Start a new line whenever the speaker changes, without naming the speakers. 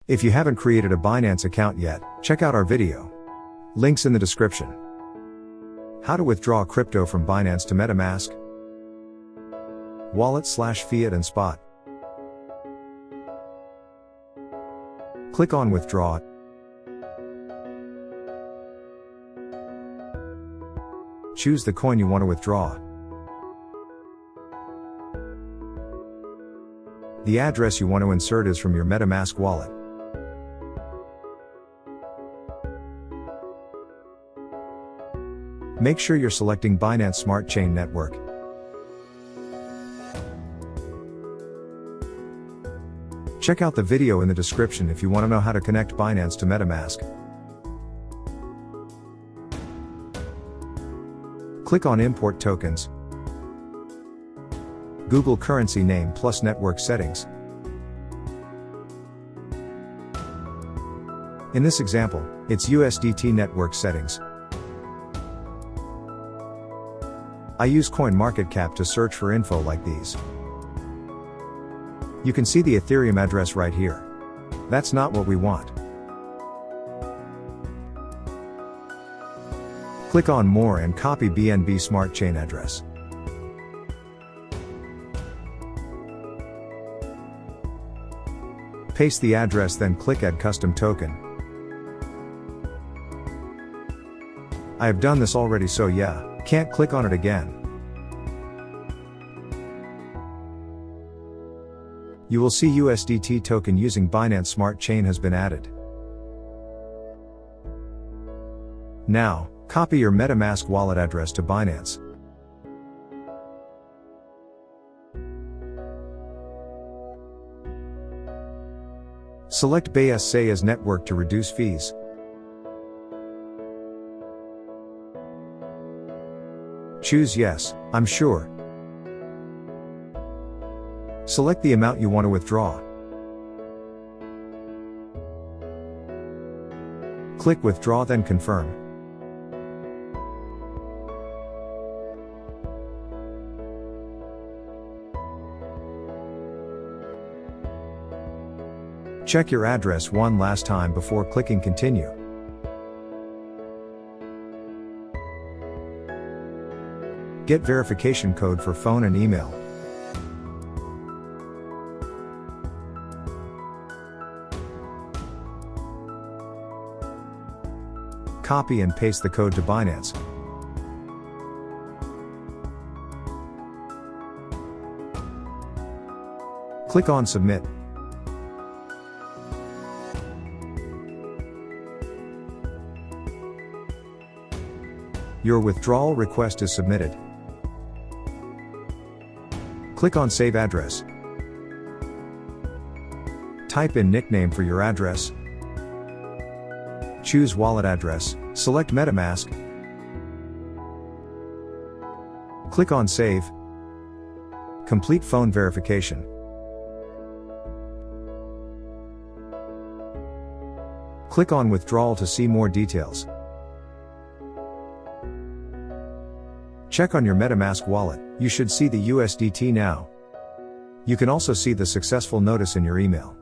If you haven't created a Binance account yet, check out our video. Links in the description. How to withdraw crypto from Binance to Metamask. Wallet/fiat and spot. Click on Withdraw. Choose the coin you want to withdraw. The address you want to insert is from your Metamask wallet. Make sure you're selecting Binance Smart Chain Network. Check out the video in the description if you want to know how to connect Binance to Metamask. Click on Import Tokens. Google currency name plus network settings. In this example, it's USDT network settings. I use CoinMarketCap to search for info like these. You can see the Ethereum address right here. That's not what we want. Click on More and copy BNB Smart Chain address. Paste the address, then click Add Custom Token. I have done this already, so yeah, can't click on it again. You will see USDT token using Binance Smart Chain has been added. Now, copy your Metamask wallet address to Binance. Select BSC as network to reduce fees. Choose Yes, I'm sure. Select the amount you want to withdraw. Click Withdraw, then Confirm. Check your address one last time before clicking Continue. Get verification code for phone and email. Copy and paste the code to Binance. Click on Submit. Your withdrawal request is submitted. Click on Save Address. Type in nickname for your address. Choose wallet address, select Metamask. Click on Save. Complete phone verification. Click on Withdrawal to see more details. Check on your Metamask wallet, you should see the USDT now. You can also see the successful notice in your email.